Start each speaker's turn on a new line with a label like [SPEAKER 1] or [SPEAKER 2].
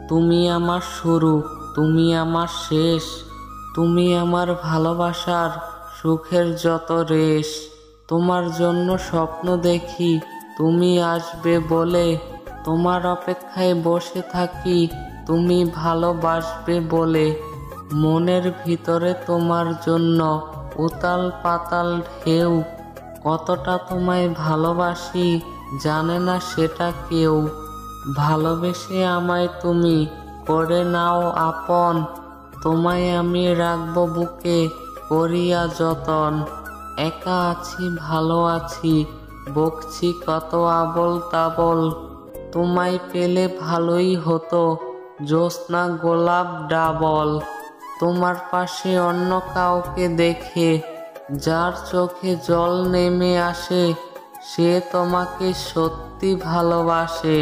[SPEAKER 1] তুমি আমার শুরু, তুমি আমার শেষ, তুমি আমার ভালোবাসার সুখের যত রেশ। তোমার জন্য স্বপ্ন দেখি তুমি আসবে বলে, তোমার অপেক্ষায় বসে থাকি তুমি ভালোবাসবে বলে। মনের ভিতরে তোমার জন্য উতাল পাতাল ঢেউ, কতটা তোমায় ভালোবাসি জানে না সেটা কেউ। ভালোবেসে আমায় তুমি করে নাও আপন, তোমায় আমি রাখবো বুকে করিয়া যতন। একা আছি ভালো আছি, বকছি কত আবল তাবল, তোমায় পেলে ভালোই হতো জ্যোৎস্না গোলাপ ডাবল। তোমার পাশে অন্য কাউকে দেখে যার চোখে জল নেমে আসে, সে তোমাকে সত্যি ভালোবাসে।